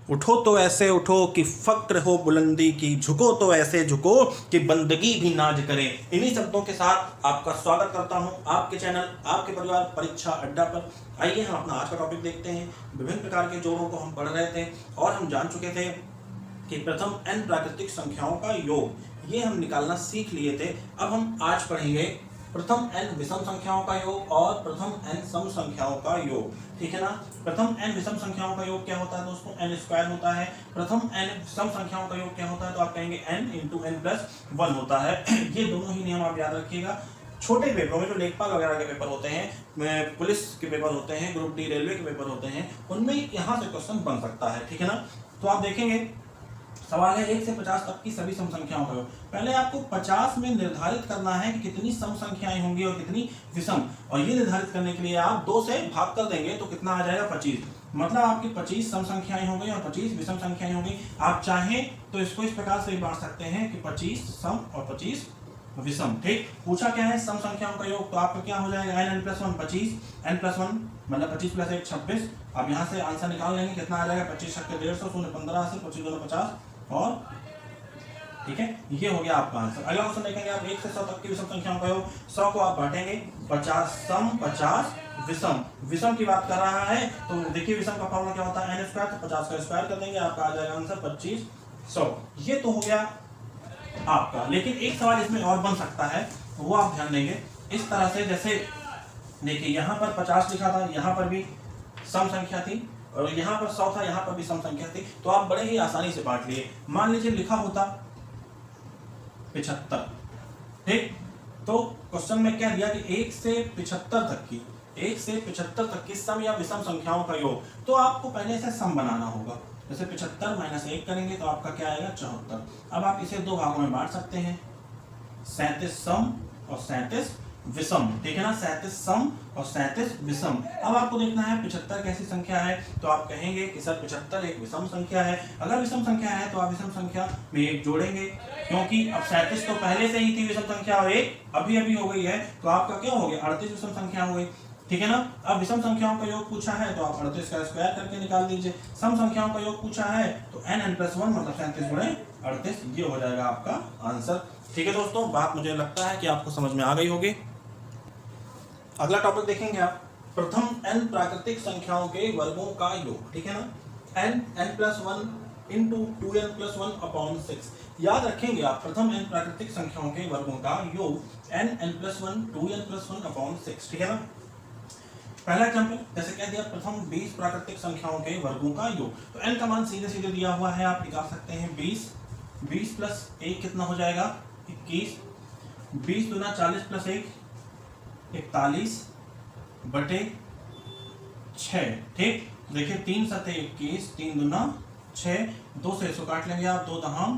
उठो तो ऐसे उठो कि फक्र हो बुलंदी की, झुको तो ऐसे झुको कि बंदगी भी नाज करे। इन्हीं शब्दों के साथ आपका स्वागत करता हूं आपके चैनल आपके परिवार परीक्षा अड्डा पर। आइए हम अपना आज का टॉपिक देखते हैं। विभिन्न प्रकार के जोड़ों को हम पढ़ रहे थे और हम जान चुके थे कि प्रथम n प्राकृतिक संख्याओं का योग ये हम निकालना सीख लिए थे। अब हम आज पढ़ेंगे प्रथम n विषम संख्याओं का योग और प्रथम n सम संख्याओं का योग। ठीक है ना। प्रथम n विषम संख्याओं का योग क्या होता है दोस्तों? n स्क्वायर होता है। प्रथम n सम संख्याओं का योग क्या होता है? तो आप कहेंगे n इंटू n प्लस 1 होता है। ये दोनों ही नियम आप याद रखिएगा। छोटे पेपरों में जो लेखपाल वगैरह के पेपर होते हैं, पुलिस के पेपर होते हैं, ग्रुप डी रेलवे के पेपर होते हैं, उनमें यहाँ से क्वेश्चन बन सकता है। ठीक है ना। तो आप देखेंगे सवाल है 1 से 50 तक की सभी सम संख्याओं का योग। पहले आपको 50 में निर्धारित करना है कि कितनी सम संख्याएं होंगी और कितनी विषम, और ये निर्धारित करने के लिए आप 2 से भाग कर देंगे तो कितना आ जाएगा 25। मतलब आपकी 25 सम संख्याएं हो गई और 25 विषम संख्याएं हो गई। आप चाहें तो इसको इस प्रकार से बांट सकते हैं कि 25 सम और 25 विषम। ठीक। पूछा क्या है? सम संख्याओं का योग। तो आपका क्या हो जाएगा? n प्लस 1 25, n प्लस 1 मतलब 25 प्लस 1 26। अब यहाँ से आंसर निकाल लेंगे कितना आ जाएगा? 25 छक्के 150, 0 15 से 25 2 50 और ठीक है, ये हो गया आपका आंसर। अगला क्वेश्चन देखेंगे आप 1 से 100 तक की विषम संख्याओं का योग। 100 को आप बांटेंगे 50 सम 50 विषम। विषम की बात कर रहा है तो देखिए विषम का फॉर्मूला क्या होता है? n square. तो 50 का स्क्वायर कर देंगे, आपका आ जाएगा आंसर 2500। ये तो हो गया आपका। लेकिन एक सवाल इसमें और बन सकता है, वो आप ध्यान देंगे इस तरह से। जैसे देखिए यहाँ पर 50 लिखा था, यहाँ पर भी सम संख्या थी, और यहाँ पर 100 था, यहाँ पर भी सम संख्या थी, तो आप बड़े ही आसानी से बांट लिए। मान लीजिए लिखा होता 75। ठीक। तो क्वेश्चन में क्या दिया कि 1 से 75 तक की 1 से 75 तक की सम या विषम संख्याओं का योग। तो आपको पहले से सम बनाना होगा। जैसे 75 माइनस 1 करेंगे तो आपका क्या आएगा? 74। अब आप इसे 2 भागों में बांट सकते हैं, 37 सम और 37 विषम। ठीक है ना। 37 सम और 37 विषम। अब आपको देखना है 75 कैसी संख्या है, तो आप कहेंगे कि सर 75 एक विषम संख्या है। अगर विषम संख्या है तो आप विषम संख्या में 1 जोड़ेंगे, क्योंकि अब 37 तो पहले से ही थी विषम संख्या और 1 अभी अभी हो गई है, तो आपका क्या हो गया? 38 विषम संख्या हो गई। ठीक है ना। अब विषम संख्याओं का योग पूछा है तो आप 38 का स्क्वायर करके निकाल दीजिए। सम संख्याओं का योग पूछा है तो n प्लस 1 मतलब 37 गुणे 38, ये हो जाएगा आपका आंसर। ठीक है दोस्तों, बात मुझे लगता है कि आपको समझ में आ गई होगी। अगला टॉपिक देखेंगे आप प्रथम n प्राकृतिक संख्याओं के वर्गों का योग। ठीक है ना। n plus 1 into 2n plus 1 upon 6। याद रखेंगे आप प्रथम n प्राकृतिक संख्याओं के वर्गों का योग n plus 1 2n plus 1 upon 6। ठीक है ना। पहला एग्जाम्पल जैसे कह दिया प्रथम 20 प्राकृतिक संख्याओं के वर्गों का योग। तो n का मान सीधे सीधे दिया हुआ है, आप निकाल सकते हैं 20 प्लस 1 कितना हो जाएगा? 21। 20 दूना 40 प्लस 1 41 बटे 6। ठीक। देखिए 3 सते 21, 3 दूना 6, 2 से इसको काट लेंगे आप, 2 दहाम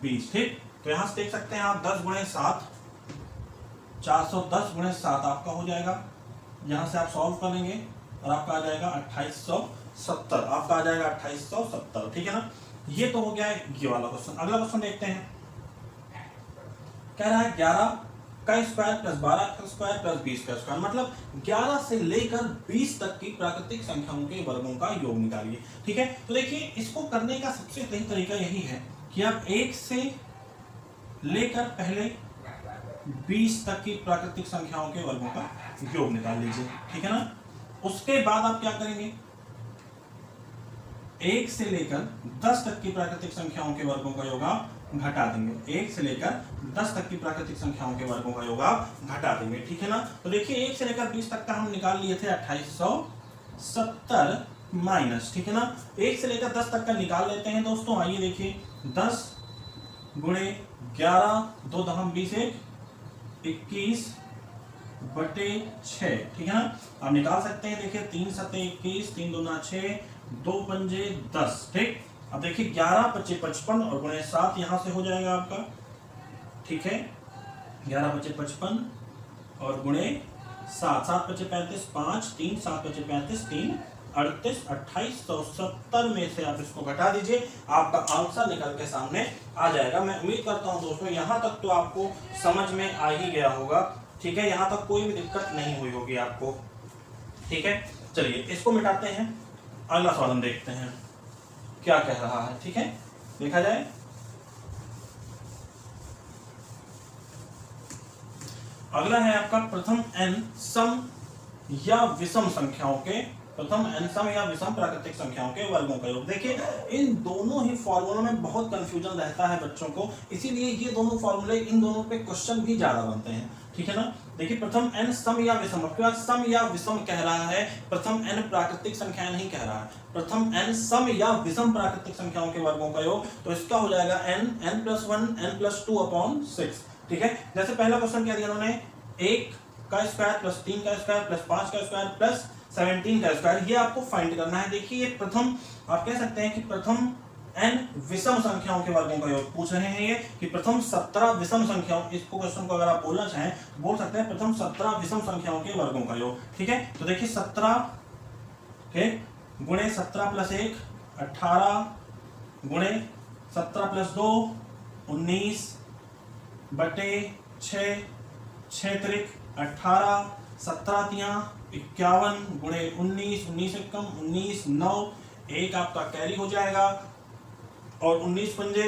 20। ठीक। तो यहां से देख सकते हैं आप 10 गुणे 7 410 गुणे 7 आपका हो जाएगा। यहां से आप सॉल्व करेंगे और आपका आ जाएगा 2870। आपका आ जाएगा 2870। ठीक है ना। ये तो हो गया है ये वाला क्वेश्चन। अगला क्वेश्चन देखते हैं। कह रहा है 11 का स्क्वायर प्लस 12 का स्क्वायर प्लस 20 का स्क्वायर, मतलब 11 से लेकर 20 तक की प्राकृतिक संख्याओं के वर्गों का योग निकालिए। ठीक है। तो देखिए इसको करने का सबसे सही तरीका यही है कि आप 1 से लेकर पहले 20 तक की प्राकृतिक संख्याओं के वर्गों का योग निकाल लीजिए। ठीक है ना। उसके बाद आप क्या करेंगे? 1 से लेकर 10 तक की प्राकृतिक संख्याओं के वर्गों का योग आप घटा देंगे। 1 से लेकर 10 तक की प्राकृतिक संख्याओं के वर्गों का योग आप घटा देंगे। ठीक है ना। तो देखिए 1 से लेकर 20 तक का हम निकाल लिए थे 2870 माइनस। ठीक है ना। 1 से लेकर 10 तक का निकाल लेते हैं दोस्तों। आइए देखिए 10 गुणे 11, 2 दहम 20 21 बटे 6। ठीक है ना। आप निकाल सकते हैं। देखिए 3 सते 21, 3 दूना 6, 2 पंजे 10। ठीक। अब देखिए 11 पचे 55 और गुणे 7 यहां से हो जाएगा आपका। ठीक है। 11 पचे 55 और गुणे 7, 7 पचे 35, 5 3 7 पचे 35, 3 38, 2870 में से आप इसको घटा दीजिए, आपका आंसर निकल के सामने आ जाएगा। मैं उम्मीद करता हूं दोस्तों यहां तक तो आपको समझ में आ ही गया होगा। ठीक है। यहां तक कोई भी दिक्कत नहीं हुई होगी आपको। ठीक है। चलिए इसको मिटाते हैं, अगला सवाल हम देखते हैं। क्या कह रहा है। ठीक है, देखा जाए। अगला है आपका प्रथम n सम या विषम संख्याओं के, प्रथम n सम या विषम प्राकृतिक संख्याओं के वर्गों का योग। देखिए इन दोनों ही फॉर्मूलों में बहुत कंफ्यूजन रहता है बच्चों को, इसीलिए ये दोनों फॉर्मूले, इन दोनों पे क्वेश्चन भी ज्यादा बनते हैं। ठीक है ना। देखिए प्रथम n सम या विषम, आपके पास सम या विषम कह रहा है, प्रथम n प्राकृतिक संख्याएं नहीं कह रहा है। प्रथम n सम या विषम प्राकृतिक संख्याओं के वर्गों का योग, तो इसका हो जाएगा n+1 n+2/6। ठीक है, जैसे पहला क्वेश्चन क्या दिया उन्होंने, 1 का स्क्वायर प्लस 3 का स्क्वायर प्लस 5 का स्क्वायर प्लस 17 का स्क्वायर, ये आपको फाइंड करना है। देखिए ये प्रथम, आप कह सकते हैं कि प्रथम n विषम संख्याओं के वर्गों का योग पूछ रहे हैं ये, कि प्रथम 17 विषम संख्याओं, इसको क्वेश्चन को अगर आप बोलना चाहें तो बोल सकते हैं प्रथम 17 विषम संख्याओं के वर्गों का योग। ठीक है, तो देखिए 17 के गुणे 17 प्लस 1 18 गुणे 17 प्लस 2 19 बटे 6 6 त्रिक 18 17 तियां 51 गुणे 19 19 एक कम 19 9 एक आपका कैरी हो जाएगा, और 19 पंजे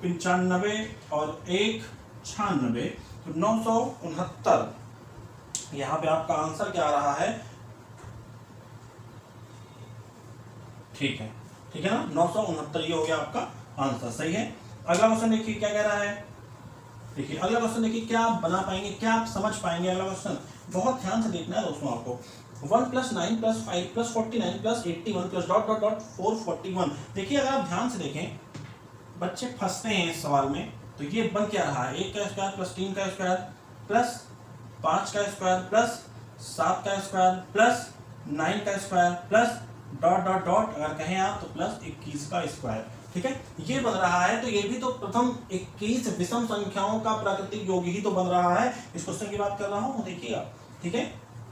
95 और 1 96, तो 969। यहाँ पे आपका आंसर क्या आ रहा है, ठीक है ना, 969 ये हो गया आपका आंसर। सही है। अगला क्वेश्चन देखिए क्या कह रहा है। देखिए अगला क्वेश्चन देखिए, क्या आप बना पाएंगे, क्या आप समझ पाएंगे। अगला क्वेश्चन बहुत ध्यान से देखना है दोस्तों आपको। 1 + 9 + 5 + 49 + 81 + ... 441। देखिए अगर आप ध्यान से देखें, बच्चे फंसते हैं इस सवाल में, तो ये बन क्या रहा है, 1 का स्क्वायर प्लस 3 का स्क्वायर प्लस 5 का स्क्वायर प्लस 7 का स्क्वायर प्लस 9 का स्क्वायर प्लस ... अगर कहें आप तो प्लस 21 का स्क्वायर। ठीक है, ये बन रहा है। तो ये भी तो प्रथम 21 विषम संख्याओं का प्राकृतिक योग ही तो बन रहा है। इस क्वेश्चन की बात कर रहा हूं, देखिएगा। ठीक है,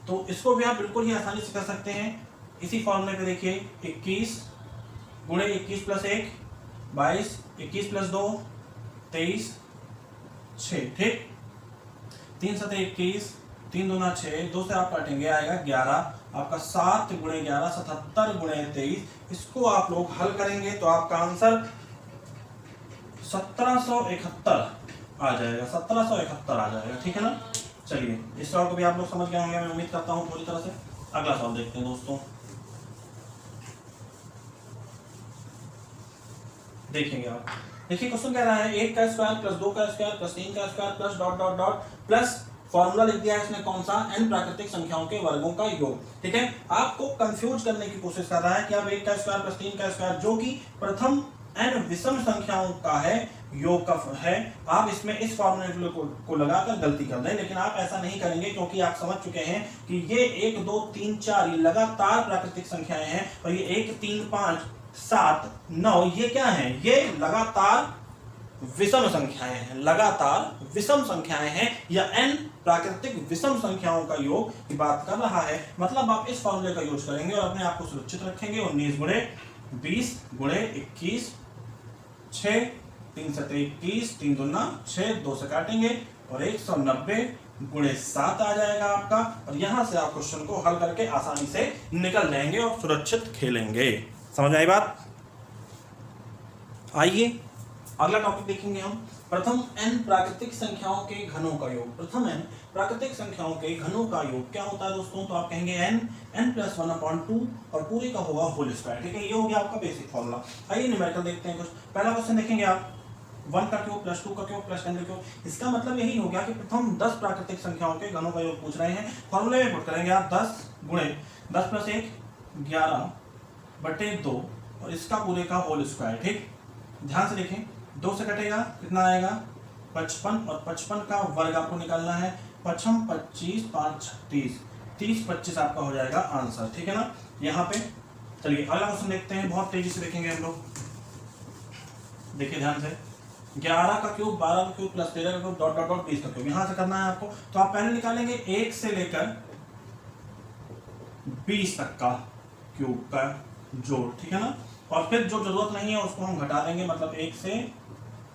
तो इसको भी आप बिल्कुल ही आसानी से कर सकते हैं इसी फॉर्मूले पे। देखिए 21 गुणे 21 + 1 22 21 + 2 23 6। ठीक, 3 × 7 21 3 दूना 6, 2 से आप काटेंगे आएगा 11, आपका 7 गुणे 11 77 गुणे 23। इसको आप लोग हल करेंगे तो आपका आंसर 1771 आ जाएगा, 1771 आ जाएगा। ठीक है ना। चलिए इस सवाल को भी आप लोग समझ गए होंगे, मैं उम्मीद करता हूँ पूरी तरह से। अगला सवाल देखते हैं दोस्तों। देखेंगे आप, देखिए क्वेश्चन कह रहा है 1 का स्क्वायर प्लस 2 का स्क्वायर प्लस 3 का स्क्वायर प्लस ... प्लस फॉर्मूला लिख दिया है इसने कौन सा, n प्राकृतिक संख्याओं के वर्गों का योग। ठीक है, आपको कंफ्यूज करने की कोशिश कर रहा है कि अब 1 का स्क्वायर प्लस 3 का स्क्वायर, जो कि प्रथम n विषम संख्याओं का है, योग का है, आप इसमें इस फॉर्मूले को लगाकर गलती कर दें। लेकिन आप ऐसा नहीं करेंगे, क्योंकि आप समझ चुके हैं कि ये 1 2 3 4 ये लगातार प्राकृतिक संख्याएं हैं, और ये 1 3 5 7 9 ये क्या है, ये लगातार विषम संख्याएं हैं, लगातार विषम संख्याएं हैं, या n प्राकृतिक विषम संख्याओं का योग की बात कर रहा है। मतलब आप इस फॉर्मूले का यूज करेंगे और अपने आप को सुरक्षित रखेंगे। 19 गुणे 20 गुणे 21 6 3 × 7 21 3 दूना 6, 2 से काटेंगे और 190 गुणे 7 आ जाएगा आपका। और यहां से आप क्वेश्चन को हल करके आसानी से निकल जाएंगे और सुरक्षित खेलेंगे। समझ आई बात। आइए अगला टॉपिक देखेंगे हम, प्रथम n प्राकृतिक संख्याओं के घनों का योग। प्रथम n प्राकृतिक संख्याओं के घनों का योग क्या होता है दोस्तों, तो आप कहेंगे n+1/2 और पूरे का होगा होल स्क्वायर। ठीक है, ये हो गया आपका बेसिक फॉर्मूला। आइए न्यूमेरिकल देखते हैं कुछ। पहला क्वेश्चन देखेंगे आप, 1 का क्यूब प्लस 2 का क्यूब प्लस 10 का क्यूब। इसका मतलब यही हो गया कि प्रथम 10 प्राकृतिक संख्याओं के घनों का योग पूछ रहे हैं। फॉर्मूले में पुट करेंगे आप 10 गुणे 10 + 1 11 बटे 2 और इसका पूरे का होल स्क्वायर। ठीक, ध्यान से देखें, 2 से कटेगा कितना आएगा 55, और 55 का वर्ग आपको निकालना है। 55 25 5 36 30 25 आपका हो जाएगा आंसर। ठीक है ना। यहाँ पे चलिए अगला क्वेश्चन देखते हैं, बहुत तेजी से देखेंगे हम लोग। देखिए ध्यान से, 11 का क्यूब 12 का क्यूब प्लस 13 का क्यूब ... 20 का क्यूब, यहाँ से करना है आपको। तो आप पहले निकालेंगे 1 से लेकर 20 तक का क्यूब का जोड़। ठीक है ना, और फिर जो जरूरत नहीं है उसको हम घटा देंगे, मतलब 1 से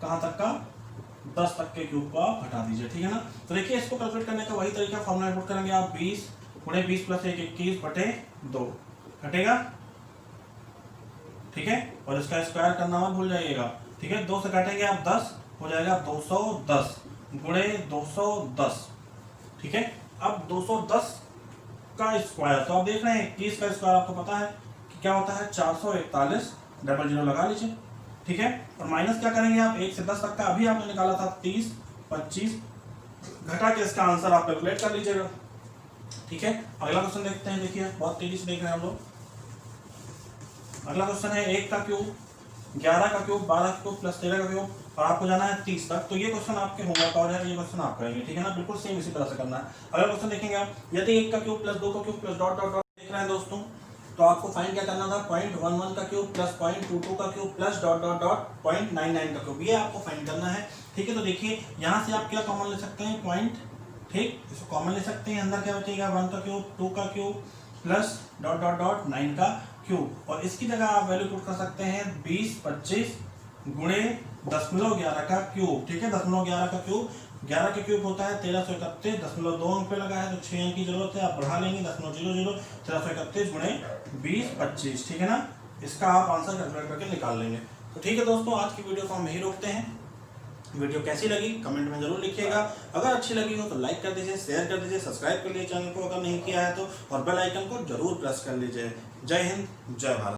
कहां तक का 10 तक के क्यूब को आप हटा दीजिए। ठीक है ना। तो देखिए इसको कैलकुलेट करने का वही तरीका, फॉर्मूला पुट करेंगे आप 20 गुणे 20 + 1 21 बटे 2 घटेगा ठीक है, और इसका स्क्वायर करना मत भूल जाइएगा। ठीक है, 2 से काटेंगे आप 10, हो जाएगा 210 गुणे 210। ठीक है, अब 210 का स्क्वायर, तो आप देख रहे हैं 21 का स्क्वायर आपको पता है कि क्या होता है 441, डबल जीरो लगा लीजिए। ठीक है, और माइनस क्या करेंगे आप 1 से 10 तक का, अभी आपने निकाला था 30, 25, घटा के इसका आंसर आप कैलकुलेट कर लीजिएगा। ठीक है, अगला क्वेश्चन देखते हैं। देखिए बहुत तेजी से देख रहे हैं हम लोग। अगला क्वेश्चन है 1 का क्यूब, 11 का क्यूब, 12 का क्यूब प्लस 13 का क्यूब, और आपको जाना है 30 तक। तो ये क्वेश्चन आपके होमवर्क और है, ये क्वेश्चन आप करेंगे। ठीक है ना, बिल्कुल सेम इसी तरह से करना है। अगला क्वेश्चन देखेंगे आप, यदि 1 का क्यूब प्लस 2 का cube plus dot dot dot देख रहे हैं दोस्तों, तो आपको फाइंड क्या करना था, 0.11 का क्यूब प्लस 0.22 का cube plus dot dot dot 0.99 का क्यूब, ये आपको फाइंड करना है। ठीक है, तो देखिए यहाँ से आप क्या कॉमन ले सकते हैं, पॉइंट, ठीक, इसको कॉमन ले सकते हैं। अंदर क्या बचेगा, 1 का क्यूब, 2 का cube plus dot dot dot 9 का क्यूब, और इसकी जगह आप वैल्यू पुट कर सकते हैं 20, 25 गुणे 10.11 का क्यूब। ठीक है, 10.11 का क्यूब, 11 का क्यूब होता है 1331, 0.2 अंक पे लगा है तो 6 अंक की जरूरत है, आप बढ़ा लेंगे 0.00, 1331 गुणे 20, 25। ठीक है ना, इसका आप आंसर कैलकुलेट करके निकाल लेंगे। तो ठीक है दोस्तों, आज की वीडियो को हम यही रोकते हैं। वीडियो कैसी लगी कमेंट में जरूर लिखिएगा। अगर अच्छी लगी हो तो लाइक कर दीजिए, शेयर कर दीजिए, सब्सक्राइब कर लीजिए चैनल को अगर नहीं किया है तो, और बेल आइकन को जरूर प्रेस कर लीजिए। जय हिंद, जय भारत।